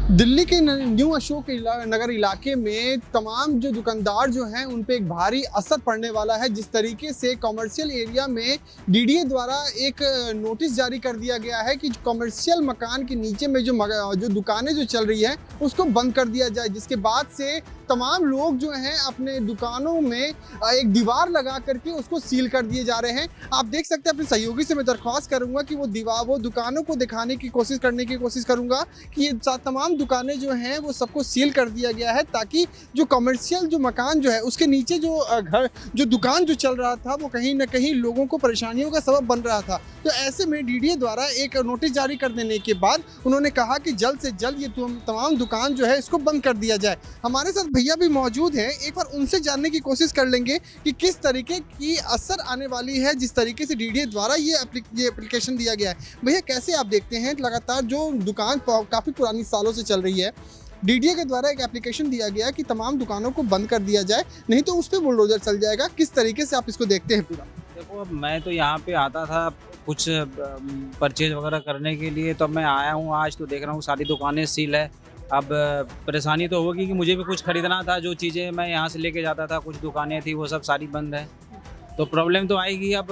दिल्ली के न्यू अशोक नगर इलाके में तमाम जो दुकानदार जो हैं उन पे एक भारी असर पड़ने वाला है। जिस तरीके से कमर्शियल एरिया में डीडीए द्वारा एक नोटिस जारी कर दिया गया है कि कमर्शियल मकान के नीचे में जो दुकानें जो चल रही है उसको बंद कर दिया जाए, जिसके बाद से तमाम लोग जो हैं अपने दुकानों में एक दीवार लगा करके उसको सील कर दिए जा रहे हैं। आप देख सकते हैं, अपने सहयोगी से मैं दरख्वास्त करूंगा कि वो दुकानों को दिखाने की कोशिश करूंगा कि ये तमाम दुकानें जो हैं वो सबको सील कर दिया गया है, ताकि जो कमर्शियल जो मकान जो है उसके नीचे जो दुकान जो चल रहा था वो कहीं ना कहीं लोगों को परेशानियों का सबब बन रहा था। तो ऐसे में डीडीए द्वारा एक नोटिस जारी कर देने के बाद उन्होंने कहा कि जल्द से जल्द ये तमाम दुकान जो है इसको बंद कर दिया जाए। हमारे साथ भैया भी मौजूद हैं, एक बार उनसे जानने की कोशिश कर लेंगे कि किस तरीके की असर आने वाली है जिस तरीके से डीडीए द्वारा ये एप्लीकेशन दिया गया है। भैया, कैसे आप देखते हैं लगातार जो दुकान काफ़ी पुरानी सालों से चल रही है, डीडीए के द्वारा एक एप्लीकेशन दिया गया कि तमाम दुकानों को बंद कर दिया जाए, नहीं तो उस पर बुलडोजर चल जाएगा, किस तरीके से आप इसको देखते हैं पूरा? देखो, अब मैं तो यहाँ पे आता था कुछ परचेज वगैरह करने के लिए, तो मैं आया हूँ आज तो देख रहा हूँ सारी दुकानें सील है। अब परेशानी तो होगी कि मुझे भी कुछ खरीदना था, जो चीज़ें मैं यहाँ से लेके जाता था, कुछ दुकानें थी वो सब सारी बंद है, तो प्रॉब्लम तो आएगी। अब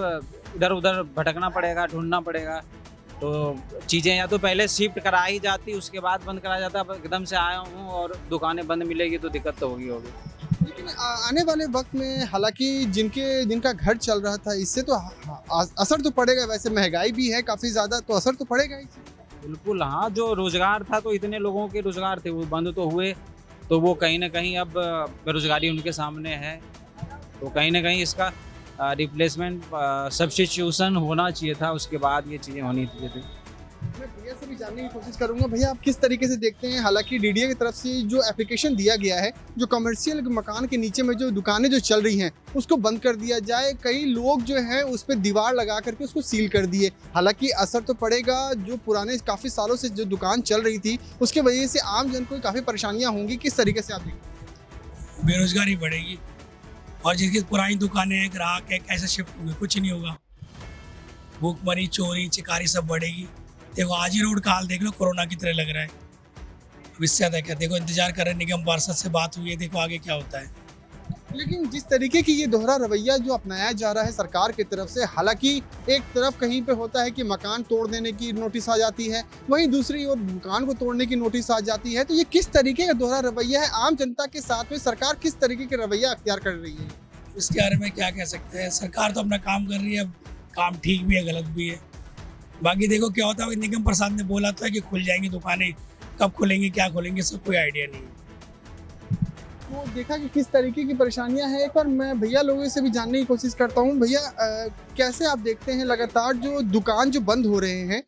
इधर उधर भटकना पड़ेगा, ढूंढना पड़ेगा, तो चीज़ें या तो पहले शिफ्ट कराई जाती उसके बाद बंद कराया जाता। अब एकदम से आया हूँ और दुकानें बंद मिलेगी तो दिक्कत तो होगी। लेकिन आने वाले वक्त में हालांकि जिनका घर चल रहा था इससे तो असर तो पड़ेगा, वैसे महंगाई भी है काफ़ी ज़्यादा, तो असर तो पड़ेगा इससे। बिल्कुल, हाँ, जो रोज़गार था तो इतने लोगों के रोज़गार थे वो बंद तो हुए, तो वो कहीं ना कहीं अब बेरोज़गारी उनके सामने है, तो कहीं ना कहीं इसका रिप्लेसमेंट सब्स्टिट्यूशन होना चाहिए था, उसके बाद ये चीज़ें होनी चाहिए। मैं भैया से भी जानने की कोशिश करूंगा, भैया आप किस तरीके से देखते हैं, हालांकि डीडीए की तरफ से जो एप्लीकेशन दिया गया है जो कमर्शियल मकान के नीचे में जो दुकानें जो चल रही हैं उसको बंद कर दिया जाए, कई लोग जो हैं उस पर दीवार लगा करके उसको सील कर दिए। हालांकि असर तो पड़ेगा, जो पुराने काफ़ी सालों से जो दुकान चल रही थी उसके वजह से आम जन को काफ़ी परेशानियाँ होंगी, किस तरीके से आप देखते हैं? बेरोजगारी बढ़ेगी और जिनकी पुरानी दुकानें हैं, ग्राहक है, कैसे शिफ्ट होंगे, कुछ नहीं होगा। भूखमरी, चोरी चिकारी सब बढ़ेगी। देखो आज ही रोड का हाल देख लो, कोरोना की तरह लग रहा है। अब इससे ज़्यादा क्या, देखो इंतजार कर रहे हैं, निगम पार्षद से बात हुई है, देखो आगे क्या होता है। लेकिन जिस तरीके की ये दोहरा रवैया जो अपनाया जा रहा है सरकार की तरफ से, हालांकि एक तरफ कहीं पे होता है कि मकान तोड़ देने की नोटिस आ जाती है, वहीं दूसरी ओर दुकान को तोड़ने की नोटिस आ जाती है, तो ये किस तरीके का दोहरा रवैया है? आम जनता के साथ में सरकार किस तरीके का रवैया अख्तियार कर रही है? इसके बारे में क्या कह सकते हैं, सरकार तो अपना काम कर रही है, काम ठीक भी है गलत भी है। बाकी देखो क्या होता है, निगम प्रसाद ने बोला था कि खुल जाएंगी दुकानें, कब खुलेंगी क्या खुलेंगी सब कोई आइडिया नहीं है। तो देखा कि किस तरीके की परेशानियां हैं। एक बार मैं भैया लोगों से भी जानने की कोशिश करता हूं। भैया, कैसे आप देखते हैं लगातार जो दुकान जो बंद हो रहे हैं,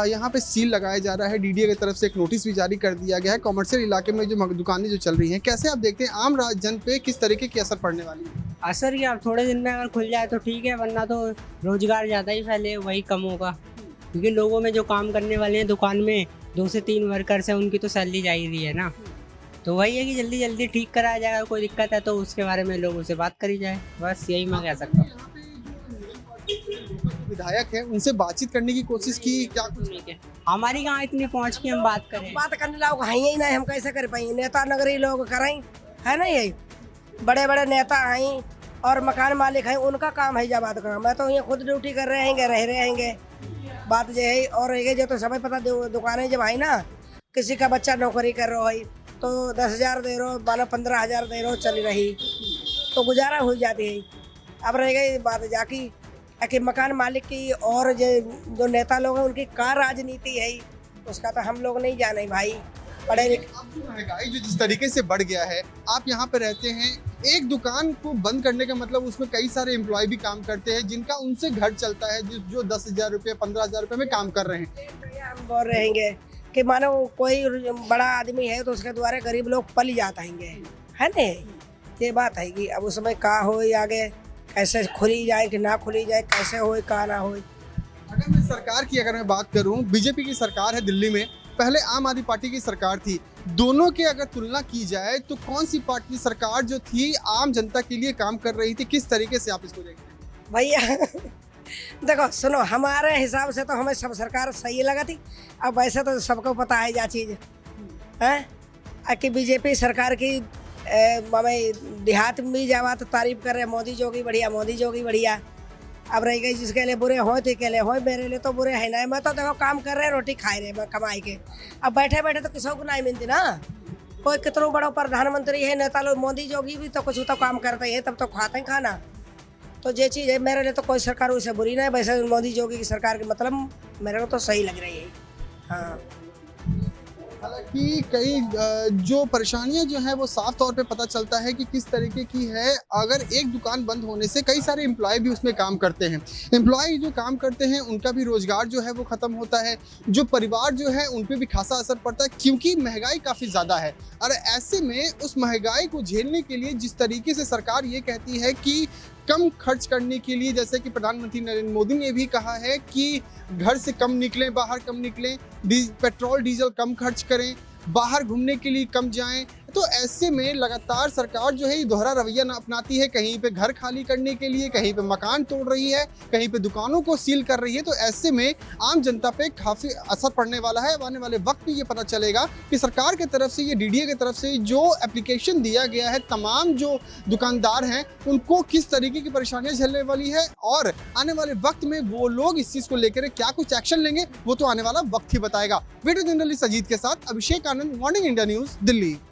यहाँ पे सील लगाया जा रहा है, डीडीए की तरफ से एक नोटिस भी जारी कर दिया गया है, कमर्शियल इलाके में जो दुकानें जो चल रही हैं, कैसे आप देखते हैं आम जन पे किस तरीके की असर पड़ने वाली है? असर क्या, थोड़े दिन में अगर खुल जाए तो ठीक है, वरना तो रोजगार ज़्यादा ही फैले वही कम होगा, क्योंकि लोगों में जो काम करने वाले हैं दुकान में 2 से 3 वर्कर्स हैं, उनकी तो सैलरी जा ही रही है ना, तो वही है कि जल्दी जल्दी ठीक कराया जाएगा। कोई दिक्कत है तो उसके बारे में लोगों से बात करी जाए, बस यही मैं कह सकता हूँ। विधायक है उनसे बातचीत करने की कोशिश की, क्या कुछ? ठीक है, हमारी कहाँ इतनी पहुँच की हम बात करें? बात करने लोग हैं ही नहीं, हम कैसे कर पाएंगे? नेता नगरी लोग करें, है ना, यही बड़े बड़े नेता हैं और मकान मालिक हैं, उनका काम है जब बात करना। मैं तो यहाँ खुद ड्यूटी कर रहेंगे बात जो है। और ये जो तो समय पता दुकानें जब आई ना, किसी का बच्चा नौकरी कर रहा है तो 10,000 दे रहो, 15,000 दे रहो, चली रही तो गुजारा हो जाती है। अब रह गई बात जाकी कि मकान मालिक की और जो नेता लोग हैं उनकी क्या राजनीति है, उसका तो हम लोग नहीं जाने भाई। पढ़े लिखे महंगाई जो जिस तरीके से बढ़ गया है, आप यहाँ पे रहते हैं, एक दुकान को बंद करने का मतलब उसमें कई सारे एम्प्लॉय भी काम करते हैं जिनका उनसे घर चलता है, जो 10,000 रुपये 15,000 रुपये में काम कर रहे हैं। हम बोल रहेंगे कि मानो कोई बड़ा आदमी है तो उसके द्वारा गरीब लोग पल जाते है ना, ये बात है कि अब उसमें का हो आगे, कैसे खुली जाए कि ना खुली जाए, कैसे हो का ना हो। अगर मैं सरकार की अगर मैं बात करूं, बीजेपी की सरकार है दिल्ली में, पहले आम आदमी पार्टी की सरकार थी, दोनों की अगर तुलना की जाए तो कौन सी पार्टी सरकार जो थी आम जनता के लिए काम कर रही थी, किस तरीके से आप इसको देखते हैं? भैया देखो सुनो, हमारे हिसाब से तो हमें सब सरकार सही लगा थी। अब वैसे तो सबको पता है जा चीज़, हैं कि बीजेपी सरकार की हमें देहात में भी जावा तो तारीफ कर रहे मोदी जोगी बढ़िया, मोदी जोगी बढ़िया। अब रह गई जिसके लिए बुरे हो तो के लिए हो, मेरे लिए तो बुरे है ना। मैं तो देखो काम कर रहे, रोटी खाए रहे, मैं कमाई के। अब बैठे बैठे तो किसी को नहीं मिलती ना। कोई कितना बड़ा प्रधानमंत्री है, नेता लोग, मोदी जोगी भी तो कुछ तो काम करते हैं, तब तो खाते हैं खाना। तो ये चीज़ है, मेरे लिए तो कोई सरकार वैसे बुरी नहीं है। वैसे मोदी जोगी की सरकार के मतलब मेरे को तो सही लग रही है। हाँ, हालांकि कई जो परेशानियां जो है वो साफ तौर पे पता चलता है कि किस तरीके की है। अगर एक दुकान बंद होने से कई सारे एम्प्लॉय भी उसमें काम करते हैं, एम्प्लॉय जो काम करते हैं उनका भी रोजगार जो है वो खत्म होता है, जो परिवार जो है उन पे भी खासा असर पड़ता है, क्योंकि महंगाई काफ़ी ज़्यादा है। और ऐसे में उस महंगाई को झेलने के लिए जिस तरीके से सरकार ये कहती है कि कम खर्च करने के लिए, जैसे कि प्रधानमंत्री नरेंद्र मोदी ने भी कहा है कि घर से कम निकलें, बाहर कम निकलें, पेट्रोल डीजल कम खर्च करें, बाहर घूमने के लिए कम जाएं। तो ऐसे में लगातार सरकार जो है ये दोहरा रवैया अपनाती है, कहीं पे घर खाली करने के लिए, कहीं पे मकान तोड़ रही है, कहीं पे दुकानों को सील कर रही है। तो ऐसे में आम जनता पे काफ़ी असर पड़ने वाला है। आने वाले वक्त में ये पता चलेगा कि सरकार की तरफ से, ये डीडीए की तरफ से जो एप्लीकेशन दिया गया है, तमाम जो दुकानदार हैं उनको किस तरीके की परेशानियां झेलने वाली है, और आने वाले वक्त में वो लोग इस चीज़ को लेकर क्या कुछ एक्शन लेंगे वो तो आने वाला वक्त ही बताएगा। वीडियो जर्नलिस्ट अजीत के साथ Abhishek Anand, morning India news, Delhi.